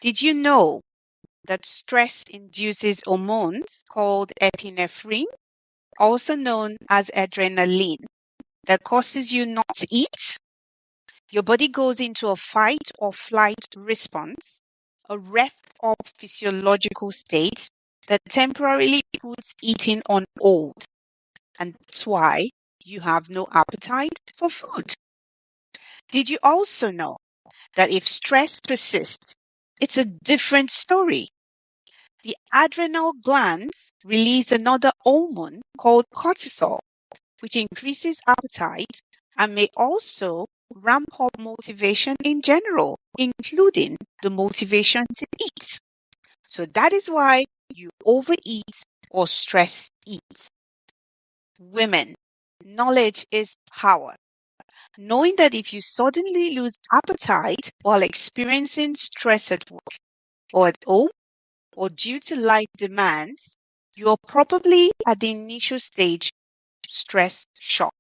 Did you know that stress induces hormones called epinephrine, also known as adrenaline, that causes you not to eat? Your body goes into a fight or flight response, a rest or physiological state that temporarily puts eating on hold. And that's why you have no appetite for food. Did you also know that if stress persists, it's a different story? The adrenal glands release another hormone called cortisol, which increases appetite and may also ramp up motivation in general, including the motivation to eat. So that is why you overeat or stress eat. Women, knowledge is power. Knowing that if you suddenly lose appetite while experiencing stress at work or at home or due to life demands, you are probably at the initial stage of stress shock.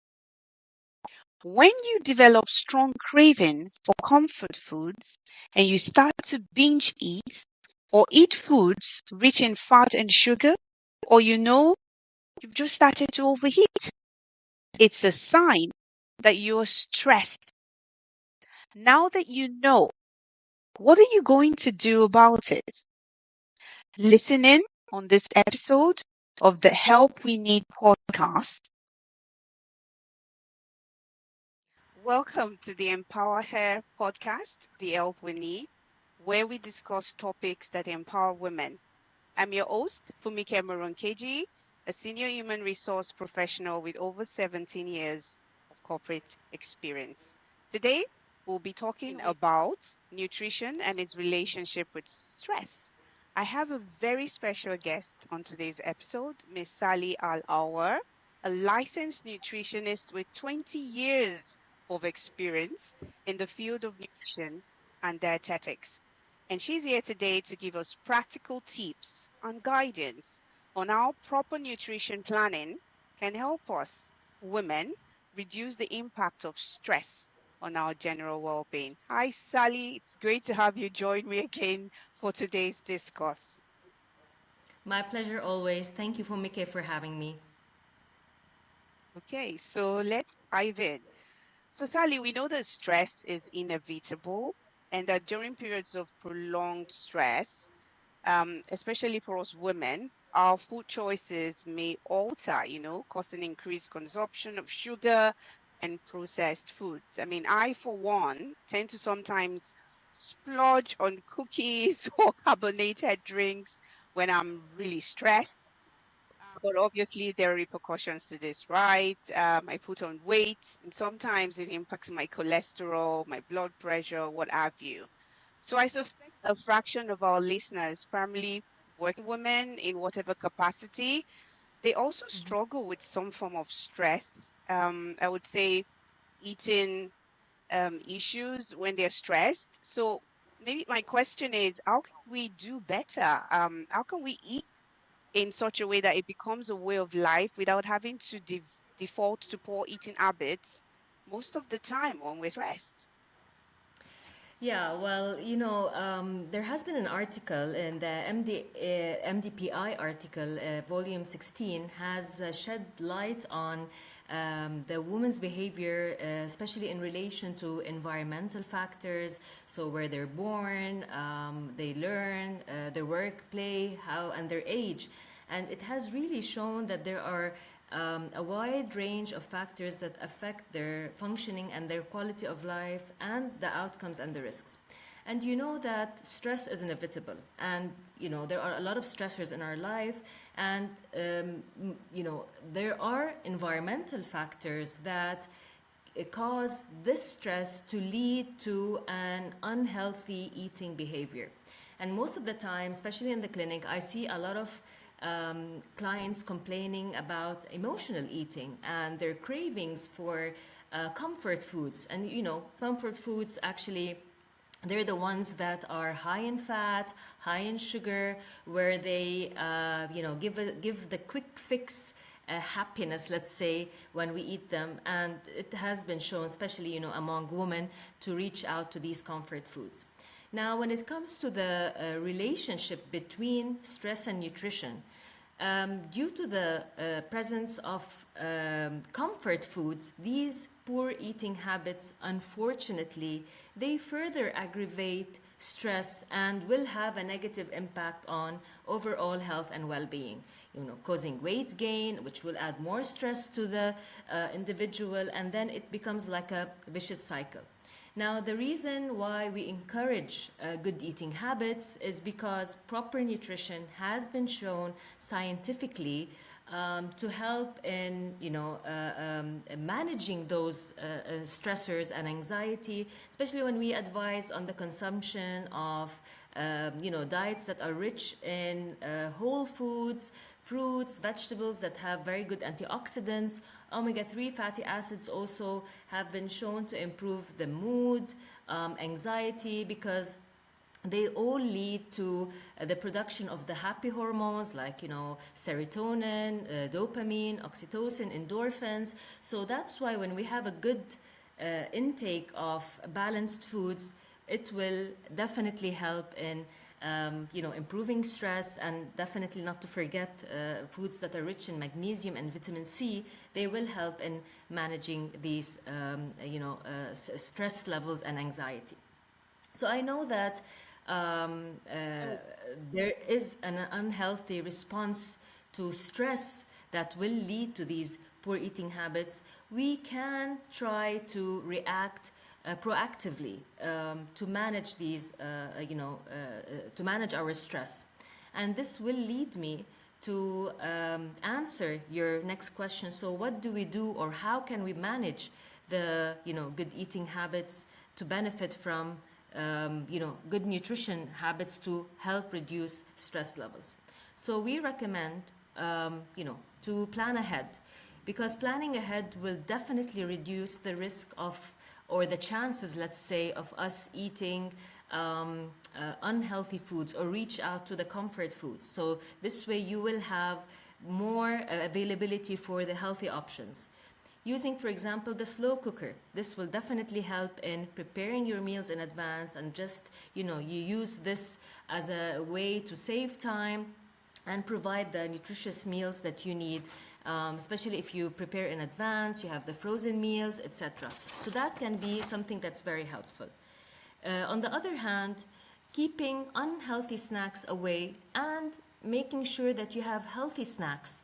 When you develop strong cravings for comfort foods and you start to binge eat or eat foods rich in fat and sugar, or you've just started to overeat, it's a sign that you're stressed. Now that you know, what are you going to do about it? Listen in on this episode of the Help We Need podcast. Welcome to the Empower Her podcast, The Help We Need, where we discuss topics that empower women. I'm your host, Fumike Moronkeji, a senior human resource professional with over 17 years of corporate experience. Today, we'll be talking about nutrition and its relationship with stress. I have a very special guest on today's episode, Miss Sally Al-Awar, a licensed nutritionist with 20 years of experience in the field of nutrition and dietetics. And she's here today to give us practical tips and guidance on how proper nutrition planning can help us, women, reduce the impact of stress on our general well-being. Hi, Sally. It's great to have you join me again for today's discuss. My pleasure always. Thank you for Mike for having me. Okay, so let's dive in. So, Sally, we know that stress is inevitable and that during periods of prolonged stress, especially for us women, our food choices may alter, causing increased consumption of sugar and processed foods. I mean, I, for one, tend to sometimes splurge on cookies or carbonated drinks when I'm really stressed. But obviously, there are repercussions to this, right? I put on weight, and sometimes it impacts my cholesterol, my blood pressure, what have you. So I suspect a fraction of our listeners, primarily working women in whatever capacity, they also struggle with some form of stress. I would say eating issues when they're stressed. So maybe my question is, how can we do better? How can we eat in such a way that it becomes a way of life without having to default to poor eating habits most of the time when we're stressed? Yeah, well, there has been an article in the MDPI article, volume 16, has shed light on the woman's behavior, especially in relation to environmental factors. So, where they're born, they learn, their work, play, how, and their age. And it has really shown that there are a wide range of factors that affect their functioning and their quality of life and the outcomes and the risks. And you know that stress is inevitable, and there are a lot of stressors in our life, and there are environmental factors that cause this stress to lead to an unhealthy eating behavior. And most of the time, especially in the clinic, I see a lot of clients complaining about emotional eating and their cravings for comfort foods. And comfort foods actually, they're the ones that are high in fat, high in sugar, where they give the quick fix happiness, let's say, when we eat them. And it has been shown, especially among women, to reach out to these comfort foods. Now, when it comes to the relationship between stress and nutrition, due to the presence of comfort foods, these poor eating habits, unfortunately, they further aggravate stress and will have a negative impact on overall health and well-being. Causing weight gain, which will add more stress to the individual, and then it becomes like a vicious cycle. Now, the reason why we encourage good eating habits is because proper nutrition has been shown scientifically to help in managing those stressors and anxiety, especially when we advise on the consumption of diets that are rich in whole foods, fruits, vegetables that have very good antioxidants. Omega-3 fatty acids also have been shown to improve the mood, anxiety, because they all lead to the production of the happy hormones like serotonin, dopamine, oxytocin, endorphins. So that's why when we have a good intake of balanced foods, it will definitely help in improving stress, and definitely not to forget foods that are rich in magnesium and vitamin C. They will help in managing these stress levels and anxiety. So I know that there is an unhealthy response to stress that will lead to these poor eating habits. We can try to react proactively to manage these, to manage our stress. And this will lead me to answer your next question. So, what do we do, or how can we manage the good eating habits to benefit from good nutrition habits to help reduce stress levels? So we recommend to plan ahead, because planning ahead will definitely reduce the risk of, or the chances, let's say, of us eating unhealthy foods or reach out to the comfort foods. So this way you will have more availability for the healthy options. Using, for example, the slow cooker. This will definitely help in preparing your meals in advance, and just, you use this as a way to save time and provide the nutritious meals that you need, especially if you prepare in advance, you have the frozen meals, etc. So that can be something that's very helpful. On the other hand, keeping unhealthy snacks away and making sure that you have healthy snacks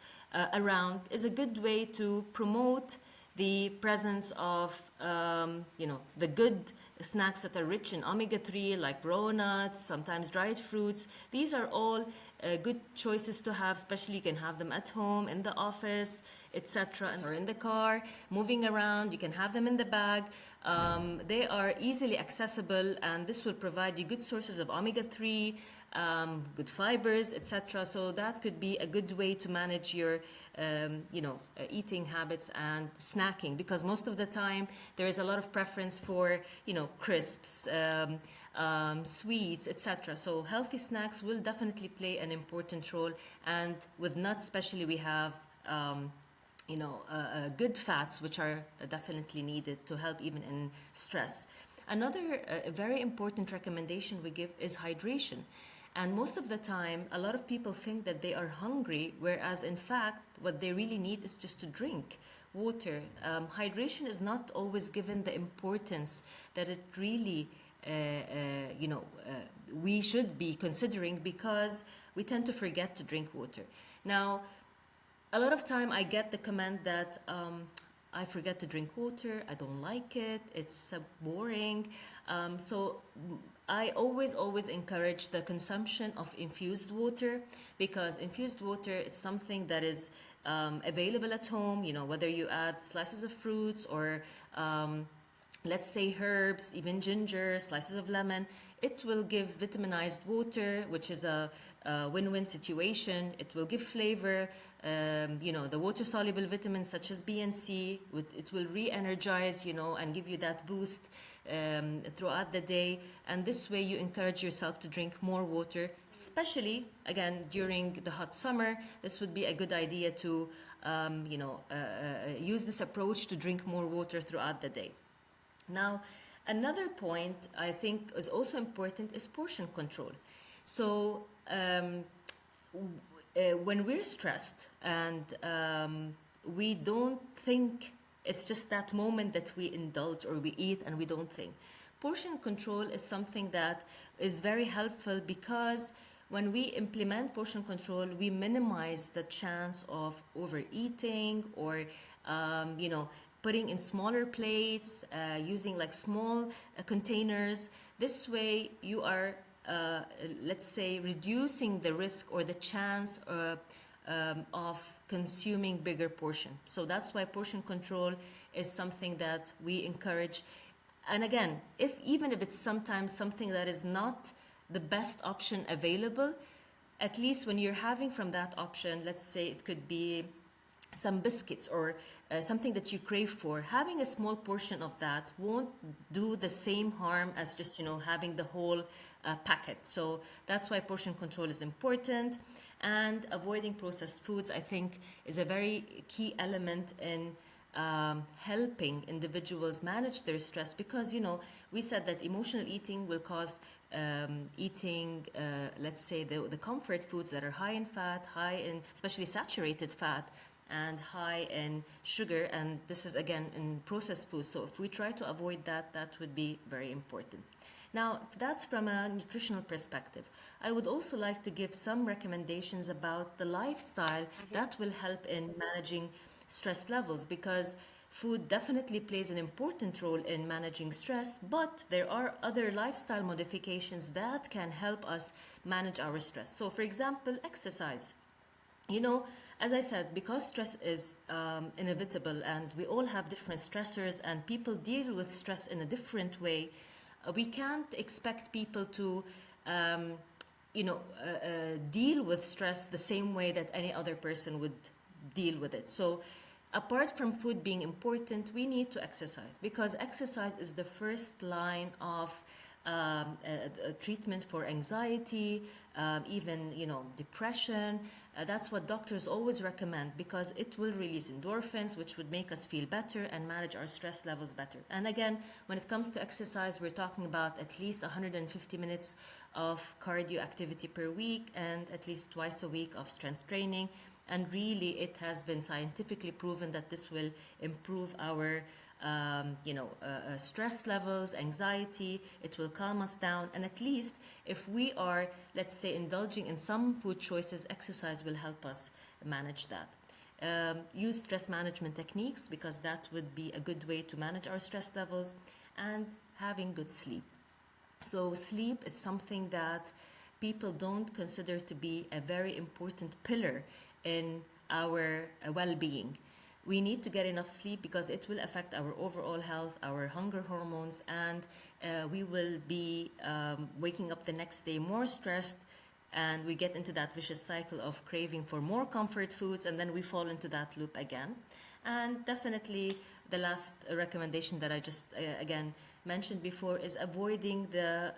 around is a good way to promote the presence of the good snacks that are rich in omega-3, like raw nuts, sometimes dried fruits. These are all good choices to have, especially you can have them at home, in the office, etc., or in the car, moving around. You can have them in the bag. They are easily accessible, and this will provide you good sources of omega-3, good fibers, etc. So that could be a good way to manage your eating habits and snacking, because most of the time there is a lot of preference for crisps, sweets, etc. So healthy snacks will definitely play an important role, and with nuts especially we have good fats, which are definitely needed to help even in stress. Another very important recommendation we give is hydration. And most of the time, a lot of people think that they are hungry, whereas in fact, what they really need is just to drink water. Hydration is not always given the importance that it really, we should be considering, because we tend to forget to drink water. Now, a lot of time I get the comment that I forget to drink water, I don't like it, it's boring. So I always encourage the consumption of infused water, because infused water, it's something that is available at home, whether you add slices of fruits or let's say herbs, even ginger, slices of lemon. It will give vitaminized water, which is a win-win situation. It will give flavor. The water-soluble vitamins such as B and C, it will re-energize, and give you that boost throughout the day. And this way you encourage yourself to drink more water, especially, again, during the hot summer. This would be a good idea to, use this approach to drink more water throughout the day. Now, Another point I think is also important is portion control. So when we're stressed and we don't think, it's just that moment that we indulge or we eat and we don't think. Portion control is something that is very helpful because when we implement portion control, we minimize the chance of overeating or, putting in smaller plates, using like small containers. This way, you are, let's say, reducing the risk or the chance of consuming bigger portion. So that's why portion control is something that we encourage. And again, if even if it's sometimes something that is not the best option available, at least when you're having from that option, let's say it could be some biscuits or something that you crave for, having a small portion of that won't do the same harm as just having the whole packet. So that's why portion control is important, and avoiding processed foods, I think, is a very key element in helping individuals manage their stress, because we said that emotional eating will cause eating, let's say, the comfort foods that are high in fat, high in especially saturated fat, and high in sugar, and this is again in processed foods. So if we try to avoid that, that would be very important. Now, that's from a nutritional perspective. I would also like to give some recommendations about the lifestyle Mhm. that will help in managing stress levels, because food definitely plays an important role in managing stress, but there are other lifestyle modifications that can help us manage our stress. So, for example, exercise. You know, as I said, because stress is inevitable and we all have different stressors and people deal with stress in a different way, we can't expect people to, um, deal with stress the same way that any other person would deal with it. So, apart from food being important, we need to exercise, because exercise is the first line of a treatment for anxiety, even depression. That's what doctors always recommend, because it will release endorphins, which would make us feel better and manage our stress levels better. And again, when it comes to exercise, we're talking about at least 150 minutes of cardio activity per week and at least twice a week of strength training. And really, it has been scientifically proven that this will improve our stress levels, anxiety. It will calm us down, and at least if we are, let's say, indulging in some food choices, exercise will help us manage that. Use stress management techniques, because that would be a good way to manage our stress levels, and having good sleep. So, sleep is something that people don't consider to be a very important pillar in our well being. We need to get enough sleep because it will affect our overall health, our hunger hormones, and we will be waking up the next day more stressed, and we get into that vicious cycle of craving for more comfort foods, and then we fall into that loop again. And definitely, the last recommendation that I just again mentioned before is avoiding the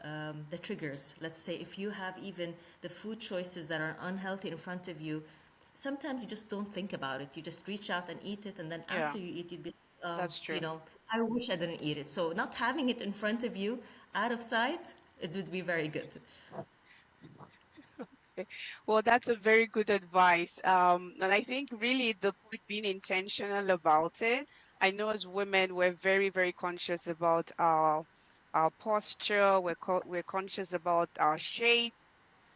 triggers. Let's say if you have even the food choices that are unhealthy in front of you, sometimes you just don't think about it. You just reach out and eat it, and then Yeah, after you eat, you'd be, that's true. I wish I didn't eat it. So not having it in front of you, out of sight, it would be very good. Okay. Well, that's a very good advice. And I think really the point is being intentional about it. I know as women, we're very, very conscious about our posture. We're conscious about our shape.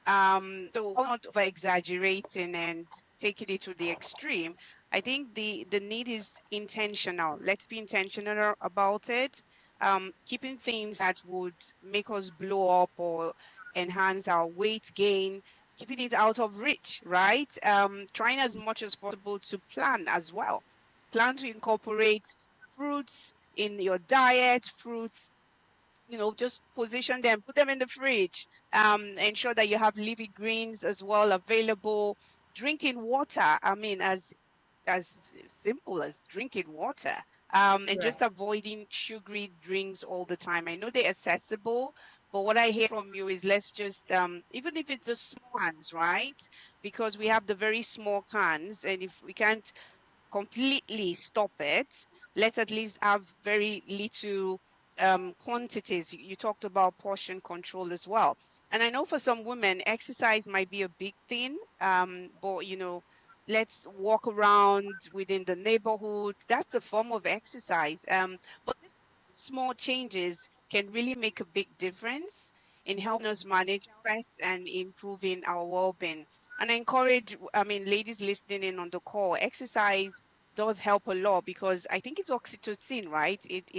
So not over exaggerating and taking it to the extreme. I think the need is intentional. Let's be intentional about it. Keeping things that would make us blow up or enhance our weight gain, keeping it out of reach, right? Trying as much as possible to plan as well. Plan to incorporate fruits in your diet, fruits, just position them, put them in the fridge, ensure that you have leafy greens as well available. Drinking water, I mean, as simple as drinking water, and just Correct. avoiding sugary drinks all the time. I know they're accessible, but what I hear from you is let's just, even if it's the small cans, right? Because we have the very small cans, and if we can't completely stop it, let's at least have very little. quantities. You talked about portion control as well. And I know for some women, exercise might be a big thing. But let's walk around within the neighborhood. That's a form of exercise. But these small changes can really make a big difference in helping us manage stress and improving our well-being. And I encourage, I mean, ladies listening in on the call, exercise does help a lot because I think it's oxytocin, right? It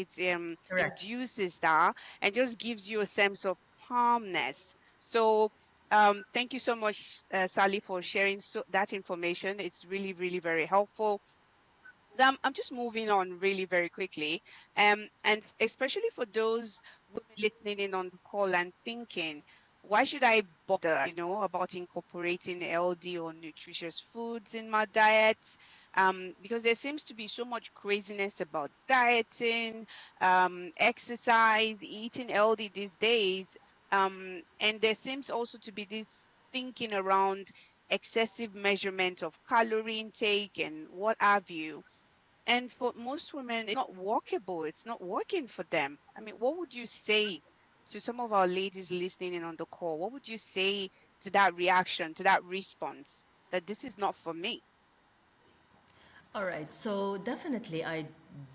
Correct. induces that and just gives you a sense of calmness. So thank you so much, Sally, for sharing that information. It's really, really very helpful. I'm just moving on really very quickly. And especially for those women listening in on the call and thinking, why should I bother, about incorporating healthy or nutritious foods in my diet? Because there seems to be so much craziness about dieting, exercise, eating healthy these days. And there seems also to be this thinking around excessive measurement of calorie intake and what have you. And for most women, it's not workable. It's not working for them. I mean, what would you say to some of our ladies listening in on the call? What would you say to that reaction, to that response that this is not for me? All right, so definitely I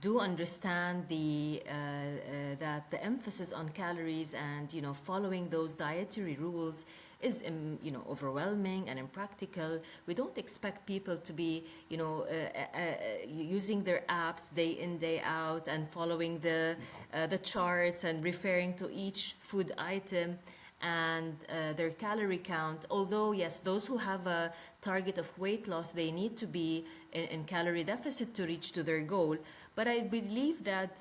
do understand that the emphasis on calories and following those dietary rules is overwhelming and impractical. We don't expect people to be using their apps day in day out and following the charts and referring to each food item and their calorie count. Although, yes, those who have a target of weight loss, they need to be in calorie deficit to reach to their goal. But I believe that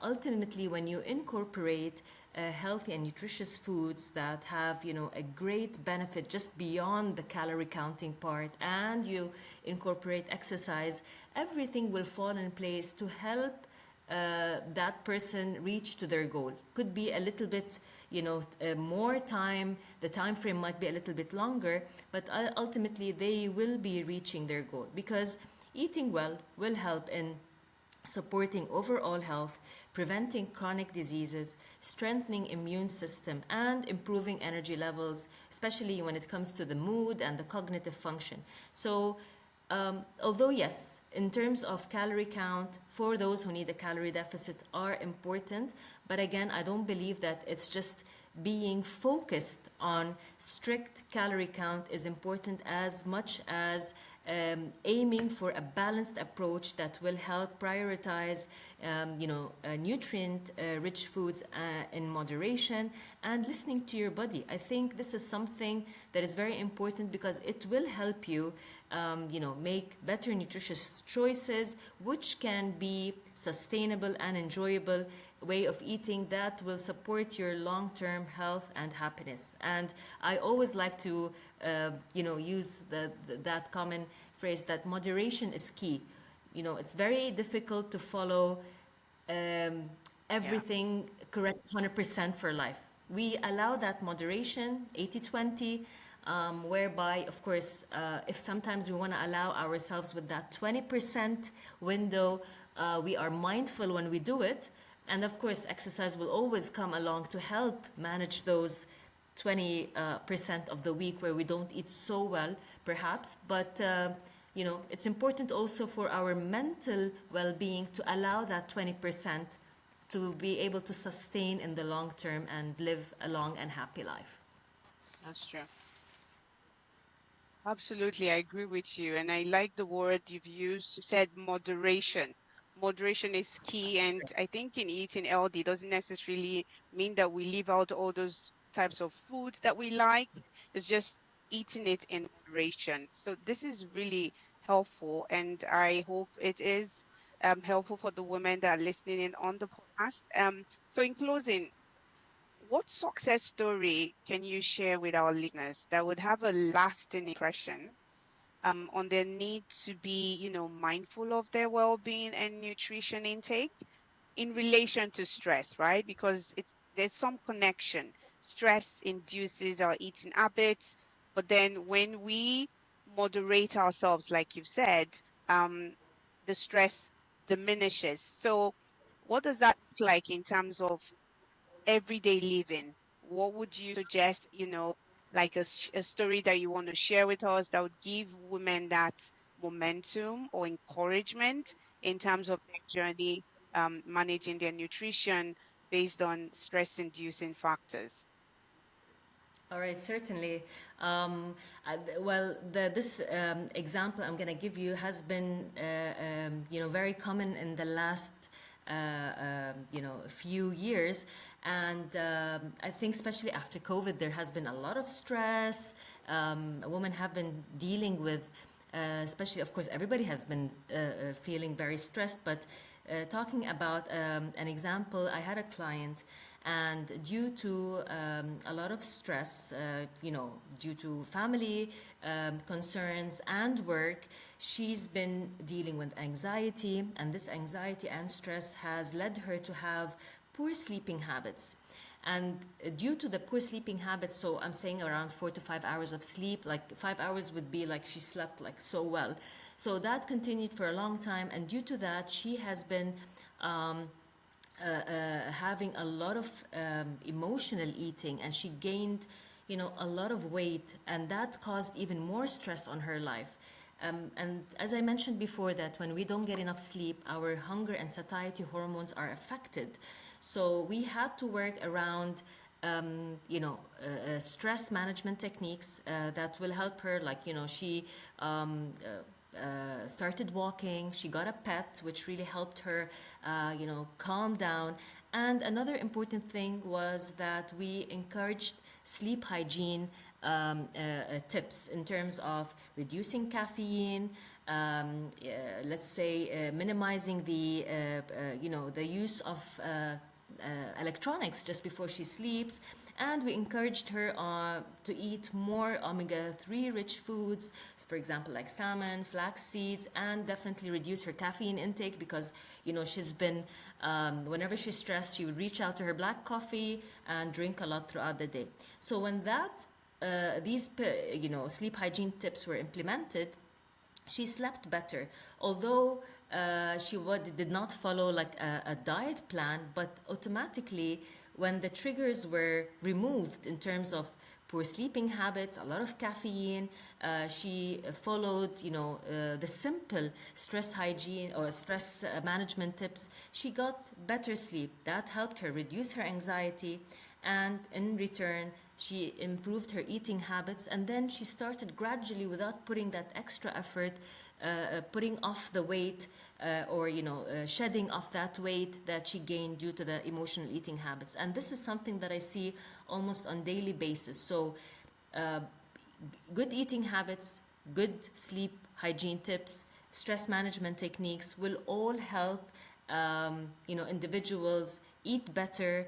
ultimately, when you incorporate healthy and nutritious foods that have a great benefit just beyond the calorie counting part, and you incorporate exercise, everything will fall in place to help that person reach to their goal. Could be a little bit more time, the time frame might be a little bit longer, but ultimately they will be reaching their goal because eating well will help in supporting overall health, preventing chronic diseases, strengthening immune system, and improving energy levels, especially when it comes to the mood and the cognitive function. So although yes, in terms of calorie count, for those who need a calorie deficit are important, but again, I don't believe that it's just being focused on strict calorie count is important as much as aiming for a balanced approach that will help prioritize, nutrient-rich foods in moderation and listening to your body. I think this is something that is very important because it will help you, make better nutritious choices, which can be sustainable and enjoyable way of eating that will support your long-term health and happiness. And I always like to use that common phrase that moderation is key. It's very difficult to follow um, Yeah, everything correct 100% for life. We allow that moderation, 80/20, whereby, of course, if sometimes we want to allow ourselves with that 20% window, we are mindful when we do it. And of course, exercise will always come along to help manage those 20% of the week where we don't eat so well, perhaps. But it's important also for our mental well-being to allow that 20% to be able to sustain in the long term and live a long and happy life. that's true. Absolutely, I agree with you. And I like the word you've used. You said moderation. Moderation is key. And I think in eating healthy doesn't necessarily mean that we leave out all those types of foods that we like. It's just eating it in moderation. So this is really helpful. And I hope it is helpful for the women that are listening in on the podcast. So in closing, what success story can you share with our listeners that would have a lasting impression on their need to be, mindful of their well-being and nutrition intake in relation to stress, right? Because there's some connection. Stress induces our eating habits, but then when we moderate ourselves, like you've said, um, the stress diminishes. So what does that look like in terms of everyday living? What would you suggest, like a story that you want to share with us that would give women that momentum or encouragement in terms of their journey, managing their nutrition based on stress-inducing factors? All right, certainly. Well, this example I'm going to give you has been, very common in the last, few years, and I think especially after COVID, there has been a lot of stress. Women have been dealing with, especially, of course, everybody has been feeling very stressed. But talking about an example, I had a client, and due to a lot of stress, due to family concerns and work, she's been dealing with anxiety, and this anxiety and stress has led her to have poor sleeping habits. And due to the poor sleeping habits, so I'm saying around 4 to 5 hours of sleep, like 5 hours would be like she slept like so well. So that continued for a long time, and due to that, she has been having a lot of emotional eating, and she gained, a lot of weight, and that caused even more stress on her life. And as I mentioned before, that when we don't get enough sleep, our hunger and satiety hormones are affected. So we had to work around stress management techniques that will help her. Like, she started walking. She got a pet, which really helped her, calm down. And another important thing was that we encouraged sleep hygiene tips in terms of reducing caffeine, let's say minimizing the use of electronics just before she sleeps. And we encouraged her to eat more omega-3 rich foods, for example, like salmon, flax seeds, and definitely reduce her caffeine intake, because, she's been, whenever she's stressed, she would reach out to her black coffee and drink a lot throughout the day. So when these, sleep hygiene tips were implemented, she slept better, although did not follow like a diet plan. But automatically, when the triggers were removed in terms of poor sleeping habits, a lot of caffeine, she followed, the simple stress hygiene or stress management tips. She got better sleep. That helped her reduce her anxiety, and in return, she improved her eating habits. And then she started gradually, without putting that extra effort, putting off the weight, or shedding off that weight that she gained due to the emotional eating habits. And this is something that I see almost on daily basis. So uh, good eating habits, good sleep hygiene tips, stress management techniques will all help, individuals eat better,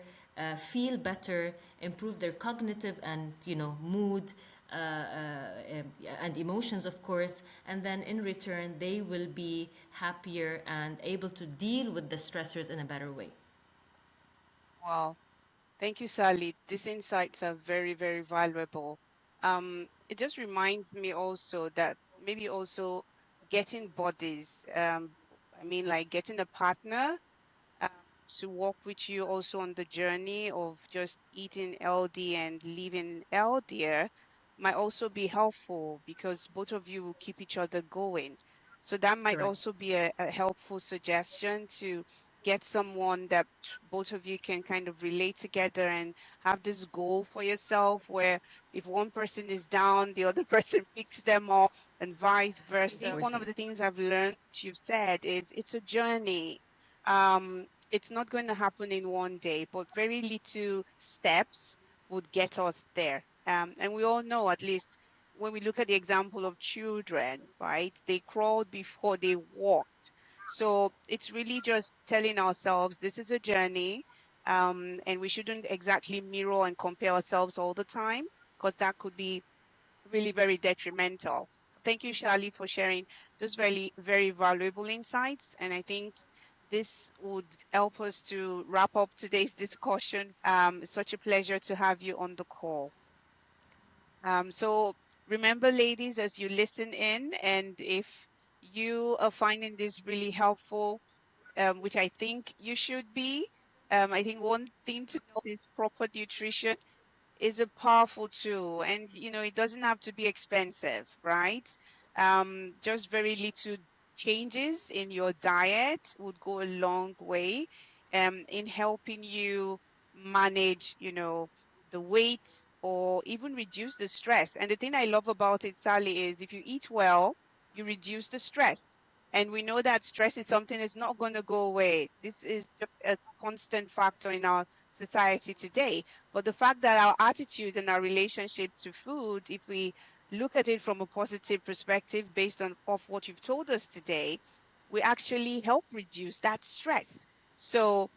feel better, improve their cognitive and, mood, and emotions, of course. And then in return, they will be happier and able to deal with the stressors in a better way. Wow. Thank you, Sally. These insights are very, very valuable. It just reminds me also that maybe also getting bodies, I mean, like getting a partner um, to walk with you also on the journey of just eating healthy and living healthier might also be helpful because both of you will keep each other going. So that might Correct. also be a helpful suggestion to get someone that both of you can kind of relate together and have this goal for yourself where if one person is down, the other person picks them up and vice Very versa. I think one of important. the things I've learned, you've said, is it's a journey. It's not going to happen in one day, but very little steps would get us there. And we all know, at least when we look at the example of children, right? They crawled before they walked. So it's really just telling ourselves this is a journey, and we shouldn't exactly mirror and compare ourselves all the time because that could be really very detrimental. Thank you, Shali, for sharing those very, very valuable insights. And I think this would help us to wrap up today's discussion. It's such a pleasure to have you on the call. So remember, ladies, as you listen in, and if you are finding this really helpful, which I think you should be. I think one thing to note is proper nutrition is a powerful tool, and it doesn't have to be expensive, right? Just very little changes in your diet would go a long way in helping you manage the weight, or even reduce the stress. And the thing I love about it, Sally, is if you eat well, you reduce the stress. And we know that stress is something that's not going to go away. This is just a constant factor in our society today. But the fact that our attitude and our relationship to food, if we look at it from a positive perspective based on of what you've told us today, we actually help reduce that stress. So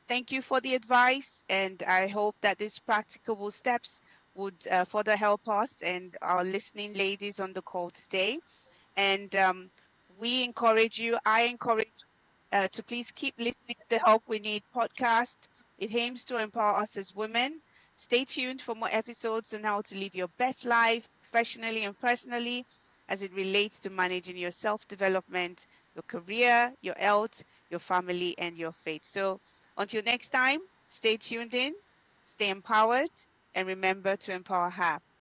thank you for the advice, and I hope that these practicable steps would further help us and our listening ladies on the call today. And we encourage you, I encourage to please keep listening to the Help We Need podcast. It aims to empower us as women. Stay tuned for more episodes on how to live your best life professionally and personally as it relates to managing your self development, your career, your health, your family, and your faith. So until next time, stay tuned in, stay empowered, and remember to empower her.